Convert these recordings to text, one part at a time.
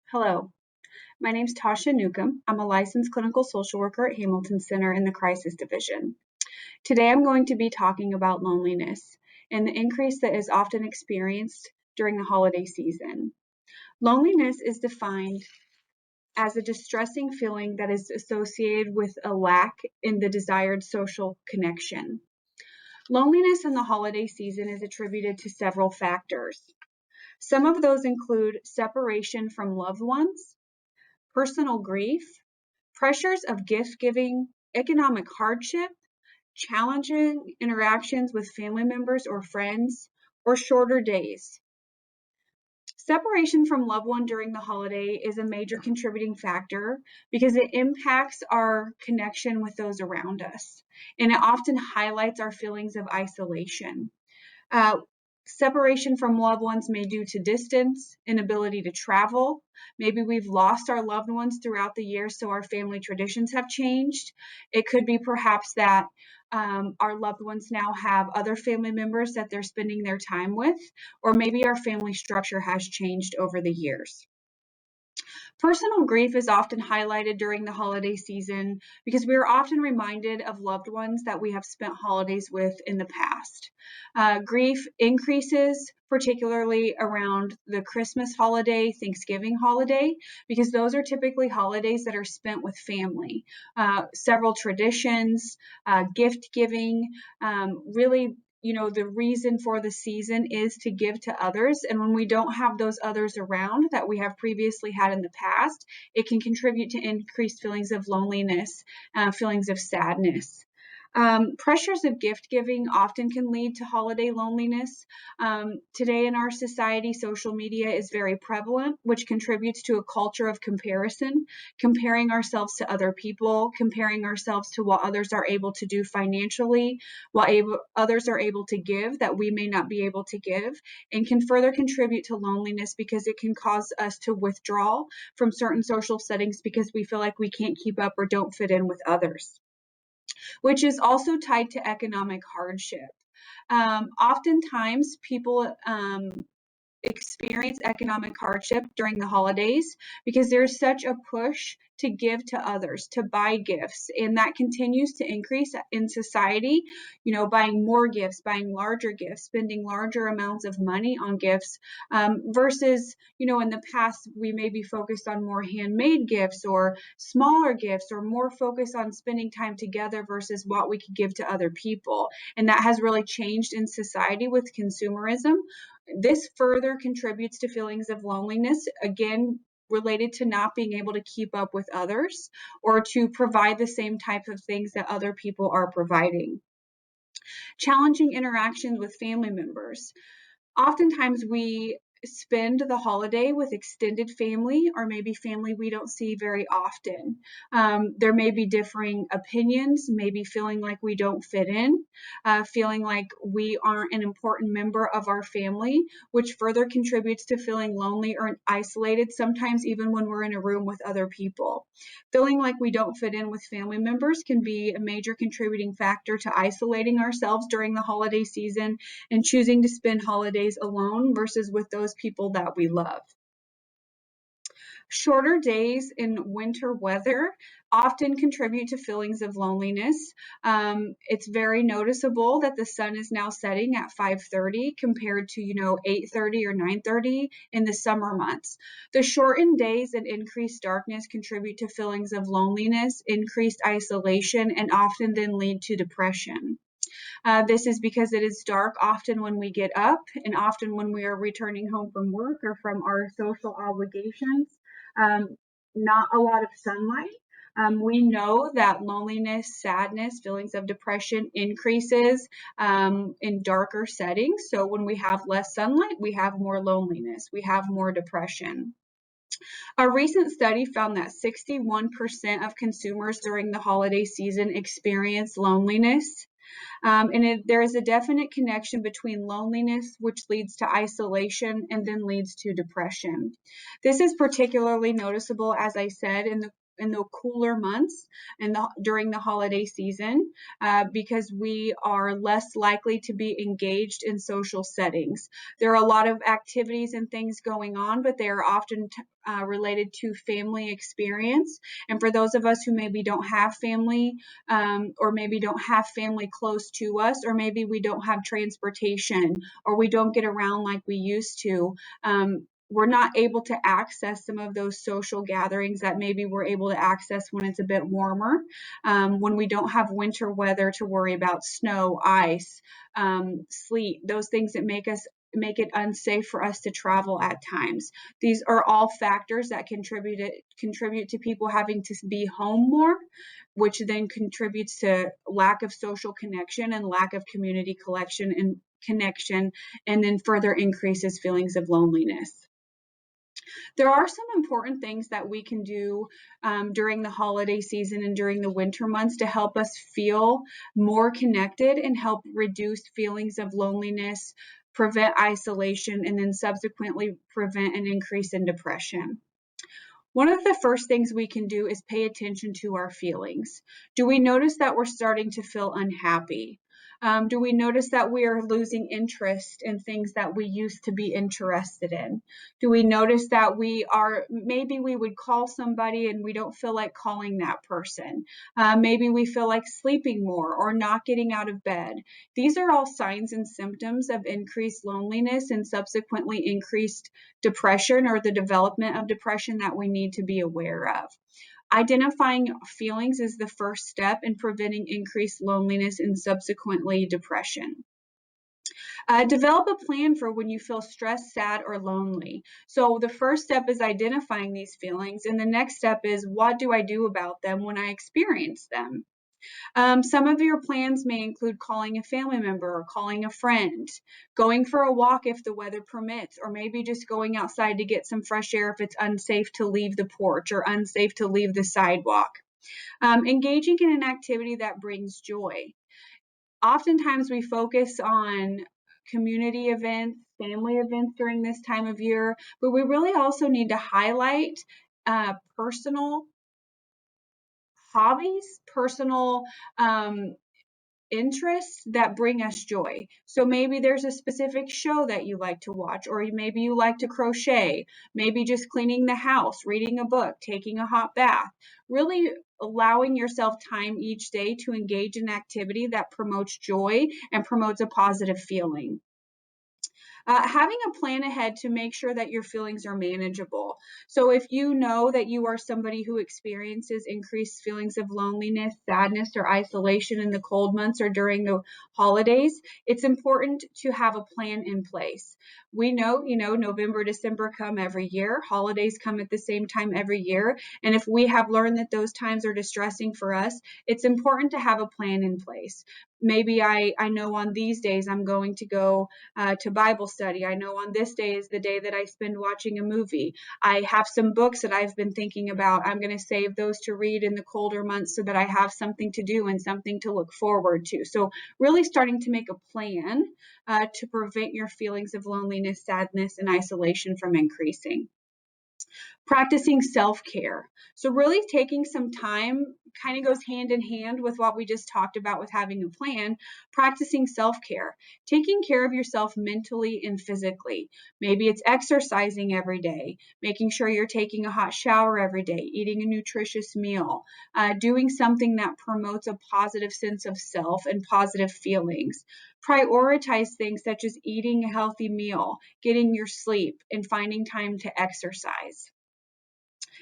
Hello, my name is Tasha Newcomb. I'm a licensed clinical social worker at Hamilton Center in the Crisis Division. Today I'm going to be talking about loneliness and the increase that is often experienced during the holiday season. Loneliness is defined as a distressing feeling that is associated with a lack in the desired social connection. Loneliness in the holiday season is attributed to several factors. Some of those include separation from loved ones, personal grief, pressures of gift giving, economic hardship, challenging interactions with family members or friends, or shorter days. Separation from loved one during the holiday is a major contributing factor because it impacts our connection with those around us, and it often highlights our feelings of isolation. Uh, Separation from loved ones may due to distance, inability to travel. Maybe we've lost our loved ones throughout the year, so our family traditions have changed. It could be perhaps that our loved ones now have other family members that they're spending their time with, or maybe our family structure has changed over the years. Personal grief is often highlighted during the holiday season because we are often reminded of loved ones that we have spent holidays with in the past. Grief increases, particularly around the Christmas holiday, Thanksgiving holiday, because those are typically holidays that are spent with family. Several traditions, gift giving, really the reason for the season is to give to others. And when we don't have those others around that we have previously had in the past, it can contribute to increased feelings of loneliness, feelings of sadness. Pressures of gift giving often can lead to holiday loneliness. Today in our society, social media is very prevalent, which contributes to a culture of comparison, comparing ourselves to other people, comparing ourselves to what others are able to do financially, what others are able to give that we may not be able to give, and can further contribute to loneliness because it can cause us to withdraw from certain social settings because we feel like we can't keep up or don't fit in with others, which is also tied to economic hardship. Oftentimes, people experience economic hardship during the holidays because there's such a push to give to others, to buy gifts, and that continues to increase in society, buying more gifts, buying larger gifts, spending larger amounts of money on gifts, versus, in the past, we may be focused on more handmade gifts or smaller gifts or more focused on spending time together versus what we could give to other people. And that has really changed in society with consumerism. This further contributes to feelings of loneliness, again, related to not being able to keep up with others or to provide the same type of things that other people are providing. Challenging interactions with family members. Oftentimes we spend the holiday with extended family or maybe family we don't see very often. There may be differing opinions, maybe feeling like we don't fit in, feeling like we aren't an important member of our family, which further contributes to feeling lonely or isolated, sometimes even when we're in a room with other people. Feeling like we don't fit in with family members can be a major contributing factor to isolating ourselves during the holiday season and choosing to spend holidays alone versus with those people that we love. Shorter days in winter weather often contribute to feelings of loneliness. It's very noticeable that the sun is now setting at 5:30 compared to 8:30 or 9:30 in the summer months. The shortened days and increased darkness contribute to feelings of loneliness, increased isolation, and often then lead to depression. This is because it is dark often when we get up and often when we are returning home from work or from our social obligations. Not a lot of sunlight. We know that loneliness, sadness, feelings of depression increases in darker settings. So when we have less sunlight, we have more loneliness, we have more depression. A recent study found that 61% of consumers during the holiday season experience loneliness. There is a definite connection between loneliness, which leads to isolation and then leads to depression. This is particularly noticeable, as I said, in the the cooler months and during the holiday season, because we are less likely to be engaged in social settings. There are a lot of activities and things going on, but they are often related to family experience. And for those of us who maybe don't have family, or maybe don't have family close to us, or maybe we don't have transportation, or we don't get around like we used to, we're not able to access some of those social gatherings that maybe we're able to access when it's a bit warmer, when we don't have winter weather to worry about, snow, ice, sleet, those things that make it unsafe for us to travel at times. These are all factors that contribute to people having to be home more, which then contributes to lack of social connection and lack of community collection and connection, and then further increases feelings of loneliness. There are some important things that we can do during the holiday season and during the winter months to help us feel more connected and help reduce feelings of loneliness, prevent isolation, and then subsequently prevent an increase in depression. One of the first things we can do is pay attention to our feelings. Do we notice that we're starting to feel unhappy? Do we notice that we are losing interest in things that we used to be interested in? Do we notice that maybe we would call somebody and we don't feel like calling that person? Maybe we feel like sleeping more or not getting out of bed. These are all signs and symptoms of increased loneliness and subsequently increased depression, or the development of depression, that we need to be aware of. Identifying feelings is the first step in preventing increased loneliness and subsequently depression. Develop a plan for when you feel stressed, sad, or lonely. So the first step is identifying these feelings, and the next step is, what do I do about them when I experience them? Some of your plans may include calling a family member or calling a friend, going for a walk if the weather permits, or maybe just going outside to get some fresh air if it's unsafe to leave the porch or unsafe to leave the sidewalk. Engaging in an activity that brings joy. Oftentimes we focus on community events, family events during this time of year, but we really also need to highlight personal hobbies, personal interests that bring us joy. So maybe there's a specific show that you like to watch, or maybe you like to crochet, maybe just cleaning the house, reading a book, taking a hot bath. Really allowing yourself time each day to engage in activity that promotes joy and promotes a positive feeling. Having a plan ahead to make sure that your feelings are manageable. So if you know that you are somebody who experiences increased feelings of loneliness, sadness, or isolation in the cold months or during the holidays, it's important to have a plan in place. We know, November, December come every year. Holidays come at the same time every year. And if we have learned that those times are distressing for us, it's important to have a plan in place. Maybe I know on these days I'm going to go to Bible study. I know on this day is the day that I spend watching a movie. I have some books that I've been thinking about. I'm going to save those to read in the colder months so that I have something to do and something to look forward to. So really starting to make a plan to prevent your feelings of loneliness, sadness, and isolation from increasing. Practicing self-care. So really taking some time kind of goes hand in hand with what we just talked about with having a plan. Practicing self-care, taking care of yourself mentally and physically. Maybe it's exercising every day, making sure you're taking a hot shower every day, eating a nutritious meal, doing something that promotes a positive sense of self and positive feelings. Prioritize things such as eating a healthy meal, getting your sleep, and finding time to exercise.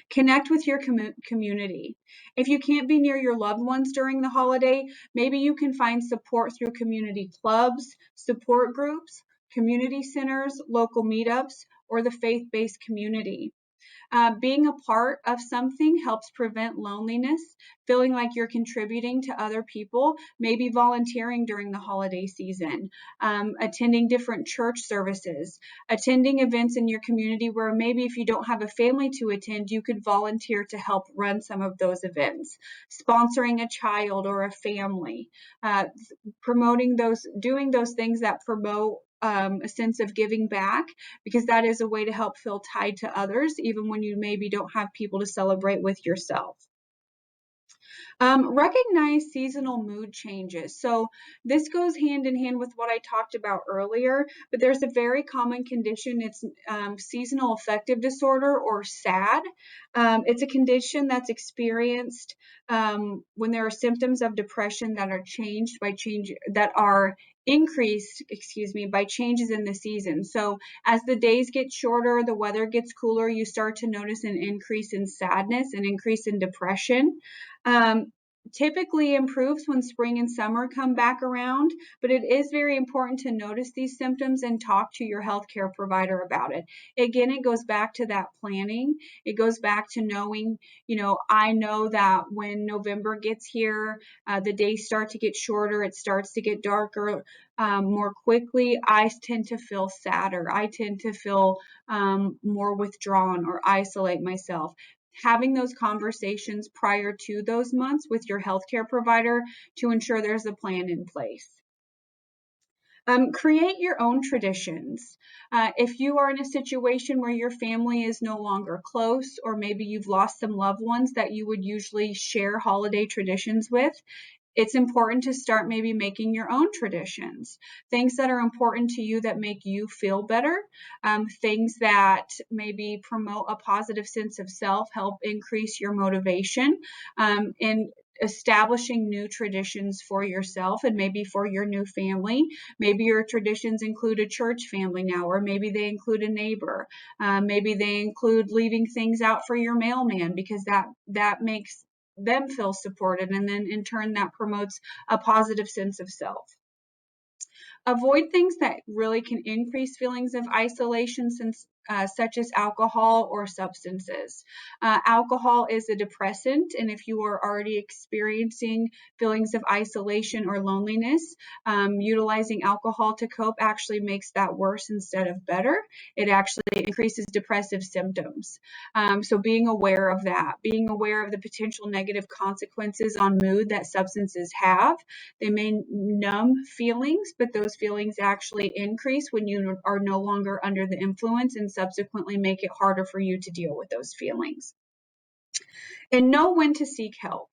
Connect with your community. If you can't be near your loved ones during the holiday, maybe you can find support through community clubs, support groups, community centers, local meetups, or the faith-based community. Being a part of something helps prevent loneliness, feeling like you're contributing to other people, maybe volunteering during the holiday season, attending different church services, attending events in your community where maybe if you don't have a family to attend, you could volunteer to help run some of those events, sponsoring a child or a family, doing those things that promote a sense of giving back, because that is a way to help feel tied to others, even when you maybe don't have people to celebrate with yourself. Recognize seasonal mood changes. So this goes hand in hand with what I talked about earlier, but there's a very common condition. It's seasonal affective disorder, or SAD. It's a condition that's experienced when there are symptoms of depression that are increased, by changes in the season. So as the days get shorter, the weather gets cooler, you start to notice an increase in sadness, an increase in depression. Typically improves when spring and summer come back around, but it is very important to notice these symptoms and talk to your healthcare provider about it. Again, it goes back to that planning. It goes back to knowing, I know that when November gets here, the days start to get shorter, it starts to get darker more quickly. I tend to feel sadder. I tend to feel more withdrawn or isolate myself. Having those conversations prior to those months with your healthcare provider to ensure there's a plan in place. Create your own traditions. If you are in a situation where your family is no longer close, or maybe you've lost some loved ones that you would usually share holiday traditions with, it's important to start maybe making your own traditions, things that are important to you that make you feel better, things that maybe promote a positive sense of self, help increase your motivation, and establishing new traditions for yourself and maybe for your new family. Maybe your traditions include a church family now, or maybe they include a neighbor. Maybe they include leaving things out for your mailman, because that makes them feel supported, and then in turn that promotes a positive sense of self. Avoid things that really can increase feelings of isolation, such as alcohol or substances. Alcohol is a depressant, and if you are already experiencing feelings of isolation or loneliness, utilizing alcohol to cope actually makes that worse instead of better. It actually increases depressive symptoms. So being aware of that, being aware of the potential negative consequences on mood that substances have. They may numb feelings, but those feelings actually increase when you are no longer under the influence, and subsequently make it harder for you to deal with those feelings. And know when to seek help.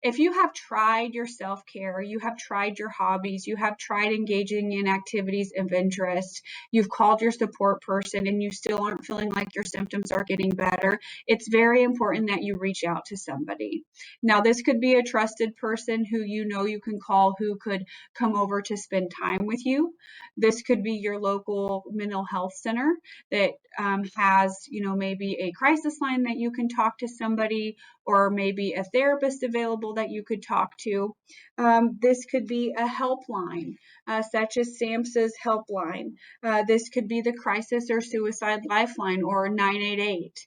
If you have tried your self-care, you have tried your hobbies, you have tried engaging in activities of interest, you've called your support person, and you still aren't feeling like your symptoms are getting better, it's very important that you reach out to somebody. Now, this could be a trusted person who you can call, who could come over to spend time with you. This could be your local mental health center that has, maybe a crisis line that you can talk to somebody, or maybe a therapist available that you could talk to. This could be a helpline, such as SAMHSA's helpline. This could be the Crisis or Suicide Lifeline, or 988.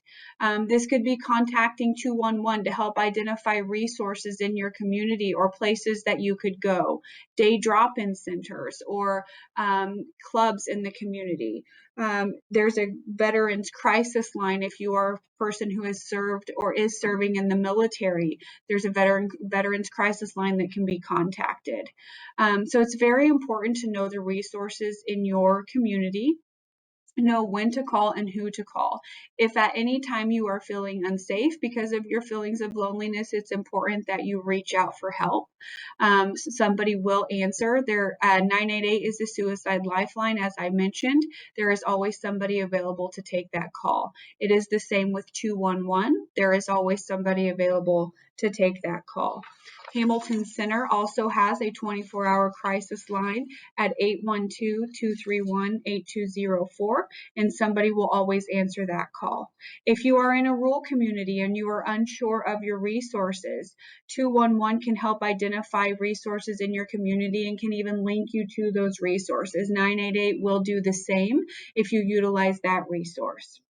This could be contacting 211 to help identify resources in your community or places that you could go, day drop-in centers, or clubs in the community. There's a Veterans Crisis Line if you are a person who has served or is serving in the military. There's a Veterans Crisis Line that can be contacted. So it's very important to know the resources in your community, know when to call and who to call. If at any time you are feeling unsafe because of your feelings of loneliness, it's important that you reach out for help. Somebody will answer. 988 is the Suicide Lifeline, as I mentioned. There is always somebody available to take that call. It is the same with 211. There is always somebody available to take that call. Hamilton Center also has a 24-hour crisis line at 812-231-8204, and somebody will always answer that call. If you are in a rural community and you are unsure of your resources, 211 can help identify resources in your community and can even link you to those resources. 988 will do the same if you utilize that resource.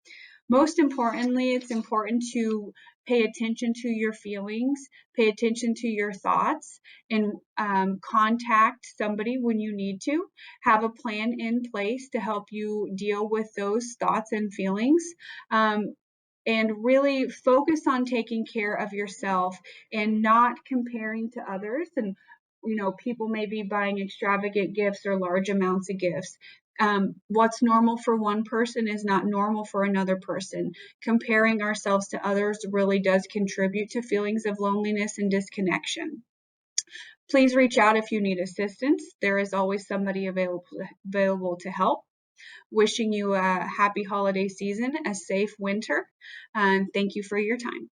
Most importantly, it's important to pay attention to your feelings, pay attention to your thoughts, and contact somebody when you need to. Have a plan in place to help you deal with those thoughts and feelings. And really focus on taking care of yourself and not comparing to others. And people may be buying extravagant gifts or large amounts of gifts. What's normal for one person is not normal for another person. Comparing ourselves to others really does contribute to feelings of loneliness and disconnection. Please reach out if you need assistance. There is always somebody available to help. Wishing you a happy holiday season, a safe winter, and thank you for your time.